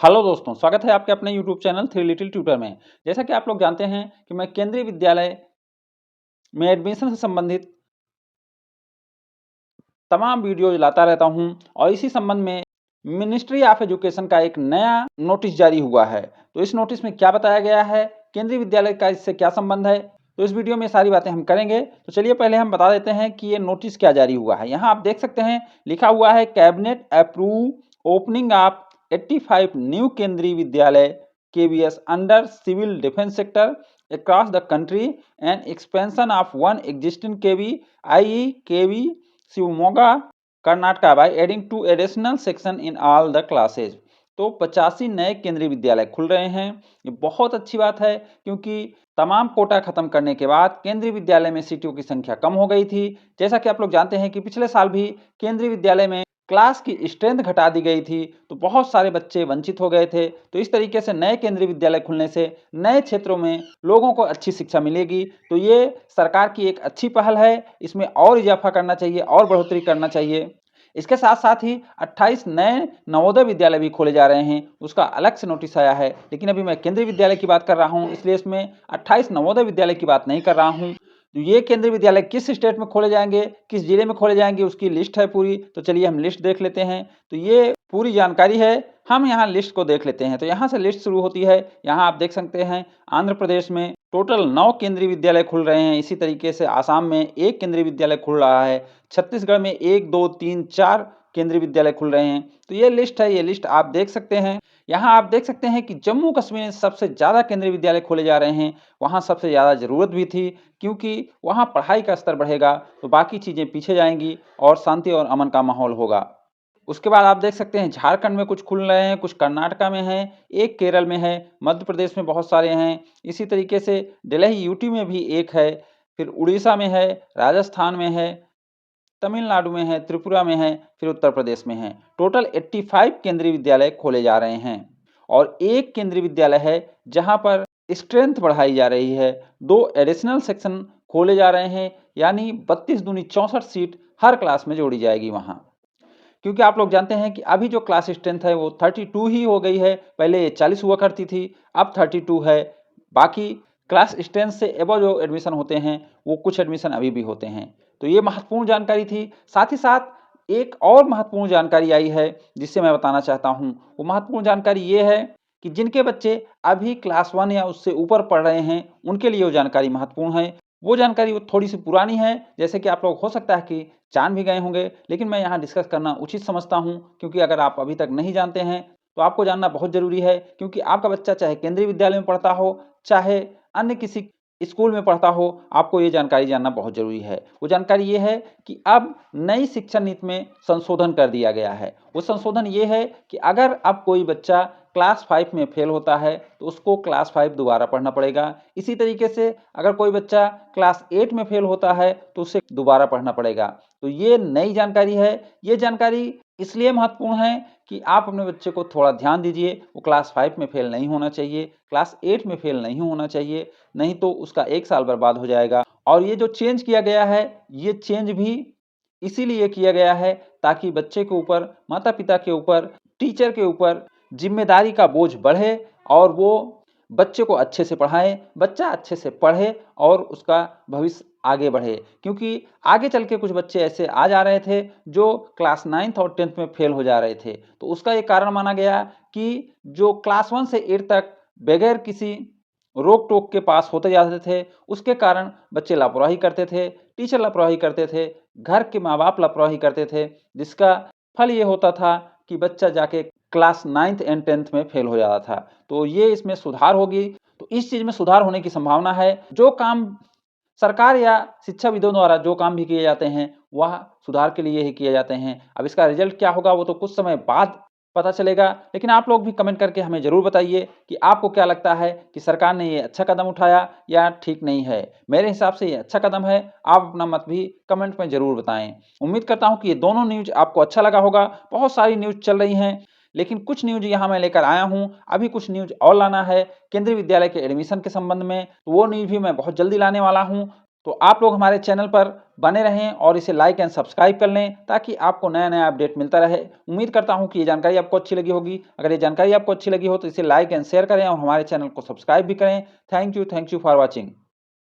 Hello दोस्तों, स्वागत है आपके अपने YouTube channel three little tutor में। जैसा कि आप लोग जानते हैं कि मैं केंद्रीय विद्यालय में एडमिशन से संबंधित तमाम वीडियो लाता रहता हूं और इसी संबंध में मिनिस्ट्री ऑफ एजुकेशन का एक नया नोटिस जारी हुआ है। तो इस नोटिस में क्या बताया गया है, केंद्रीय विद्यालय का इससे क्या संबंध है, तो इस वीडियो में सारी बातें हम करेंगे। तो चलिए पहले हम बता देते हैं कि ये नोटिस क्या जारी हुआ है। यहाँ आप देख सकते हैं लिखा हुआ है cabinet approve opening of 85 new Kendriya Vidyalaya KVS under civil defence sector across the country and expansion of one existing KV i.e. KV Shivamogga Karnataka by adding 2 additional section in all the classes। तो 85 नए केंद्रीय विद्यालय खुल रहे हैं। ये बहुत अच्छी बात है क्योंकि तमाम कोटा खत्म करने के बाद केंद्रीय विद्यालय में सीटों की संख्या कम हो गई थी। जैसा कि आप लोग जानते हैं कि पिछले साल भी केंद्रीय विद्यालय में क्लास की स्ट्रेंथ घटा दी गई थी, तो बहुत सारे बच्चे वंचित हो गए थे। तो इस तरीके से नए केंद्रीय विद्यालय खुलने से नए क्षेत्रों में लोगों को अच्छी शिक्षा मिलेगी। तो ये सरकार की एक अच्छी पहल है, इसमें और इजाफा करना चाहिए और बढ़ोतरी करना चाहिए। इसके साथ साथ ही 28 नए नवोदय विद्यालय भी खोले जा रहे हैं, उसका अलग से नोटिस आया है। लेकिन अभी मैं केंद्रीय विद्यालय की बात कर रहा हूं, इसलिए इसमें 28 नवोदय विद्यालय की बात नहीं कर रहा हूं। तो ये केंद्रीय विद्यालय किस स्टेट में खोले जाएंगे, किस जिले में खोले जाएंगे, उसकी लिस्ट है पूरी। तो चलिए हम लिस्ट देख लेते हैं। तो ये पूरी जानकारी है, हम यहाँ लिस्ट को देख लेते हैं। तो यहाँ से लिस्ट शुरू होती है। यहाँ आप देख सकते हैं आंध्र प्रदेश में टोटल 9 केंद्रीय विद्यालय खुल रहे हैं। इसी तरीके से आसाम में 1 केंद्रीय विद्यालय खुल रहा है। छत्तीसगढ़ में 1 2 3 4 केंद्रीय विद्यालय खुल रहे हैं। तो ये लिस्ट है, ये लिस्ट आप देख सकते हैं। यहाँ आप देख सकते हैं कि जम्मू कश्मीर में सबसे ज़्यादा केंद्रीय विद्यालय खोले जा रहे हैं। वहाँ सबसे ज़्यादा ज़रूरत भी थी क्योंकि वहाँ पढ़ाई का स्तर बढ़ेगा तो बाकी चीज़ें पीछे जाएंगी और शांति और अमन का माहौल होगा। उसके बाद आप देख सकते हैं झारखंड में कुछ खुल रहे हैं, कुछ कर्नाटका में हैं, एक केरल में है, मध्य प्रदेश में बहुत सारे हैं। इसी तरीके से दिल्ली यूटी में भी एक है, फिर उड़ीसा में है, राजस्थान में है, तमिलनाडु में है, त्रिपुरा में है, फिर उत्तर प्रदेश में है। टोटल 85 केंद्रीय विद्यालय खोले जा रहे हैं और एक केंद्रीय विद्यालय है जहां पर स्ट्रेंथ बढ़ाई जा रही है। 2 एडिशनल सेक्शन खोले जा रहे हैं, यानी 32 दूनी 64 सीट हर क्लास में जोड़ी जाएगी वहां। क्योंकि आप लोग जानते हैं कि अभी जो क्लास स्ट्रेंथ है वो 32 ही हो गई है। पहले ये 40 हुआ करती थी, अब 32 है। बाकी क्लास स्ट्रेंथ से एबव जो एडमिशन होते हैं वो कुछ एडमिशन अभी भी होते हैं। तो ये महत्वपूर्ण जानकारी थी। साथ ही साथ एक और महत्वपूर्ण जानकारी आई है जिससे मैं बताना चाहता हूँ। वो महत्वपूर्ण जानकारी ये है कि जिनके बच्चे अभी क्लास 1 या उससे ऊपर पढ़ रहे हैं उनके लिए वो जानकारी महत्वपूर्ण है। वो जानकारी वो थोड़ी सी पुरानी है, जैसे कि आप लोग हो सकता है कि जान भी गए होंगे, लेकिन मैं यहाँ डिस्कस करना उचित समझता हूँ क्योंकि अगर आप अभी तक नहीं जानते हैं तो आपको जानना बहुत ज़रूरी है। क्योंकि आपका बच्चा चाहे केंद्रीय विद्यालय में पढ़ता हो, चाहे अन्य किसी स्कूल में पढ़ता हो, आपको ये जानकारी जानना बहुत ज़रूरी है। वो जानकारी ये है कि अब नई शिक्षा नीति में संशोधन कर दिया गया है। वो संशोधन ये है कि अगर अब कोई बच्चा क्लास 5 में फेल होता है तो उसको क्लास 5 दोबारा पढ़ना पड़ेगा। इसी तरीके से अगर कोई बच्चा क्लास 8 में फेल होता है तो उसे दोबारा पढ़ना पड़ेगा। तो ये नई जानकारी है। ये जानकारी इसलिए महत्वपूर्ण है कि आप अपने बच्चे को थोड़ा ध्यान दीजिए। वो क्लास 5 में फेल नहीं होना चाहिए, क्लास 8 में फेल नहीं होना चाहिए, नहीं तो उसका 1 साल बर्बाद हो जाएगा। और ये जो चेंज किया गया है, ये चेंज भी इसीलिए किया गया है ताकि बच्चे के ऊपर, माता-पिता के ऊपर, टीचर के ऊपर जिम्मेदारी का बोझ बढ़े और वो बच्चे को अच्छे से पढ़ाएं, बच्चा अच्छे से पढ़े और उसका भविष्य आगे बढ़े। क्योंकि आगे चल के कुछ बच्चे ऐसे आ जा रहे थे जो क्लास 9th और 10th में फेल हो जा रहे थे। तो उसका एक कारण माना गया कि जो क्लास 1 से 8 तक बगैर किसी रोक टोक के पास होते जाते थे, उसके कारण बच्चे लापरवाही करते थे, टीचर लापरवाही करते थे, घर के माँ बाप लापरवाही करते थे, जिसका फल ये होता था कि बच्चा जाके क्लास 9th एंड 10th में फेल हो जाता था। तो ये इसमें सुधार होगी। तो इस चीज़ में सुधार होने की संभावना है। जो काम सरकार या शिक्षाविदों द्वारा जो काम भी किए जाते हैं वह सुधार के लिए ही किए जाते हैं। अब इसका रिजल्ट क्या होगा वो तो कुछ समय बाद पता चलेगा। लेकिन आप लोग भी कमेंट करके हमें ज़रूर बताइए कि आपको क्या लगता है कि सरकार ने ये अच्छा कदम उठाया या ठीक नहीं है। मेरे हिसाब से ये अच्छा कदम है। आप अपना मत भी कमेंट में ज़रूर बताएं। उम्मीद करता हूँ कि ये दोनों न्यूज़ आपको अच्छा लगा होगा। बहुत सारी न्यूज़ चल रही हैं, लेकिन कुछ न्यूज़ यहाँ मैं लेकर आया हूँ। अभी कुछ न्यूज़ और लाना है केंद्रीय विद्यालय के एडमिशन के संबंध में, तो वो न्यूज़ भी मैं बहुत जल्दी लाने वाला हूँ। तो आप लोग हमारे चैनल पर बने रहें और इसे लाइक एंड सब्सक्राइब कर लें ताकि आपको नया नया अपडेट मिलता रहे। उम्मीद करता हूं कि ये जानकारी आपको अच्छी लगी होगी। अगर ये जानकारी आपको अच्छी लगी हो तो इसे लाइक एंड शेयर करें और हमारे चैनल को सब्सक्राइब भी करें। Thank you for watching.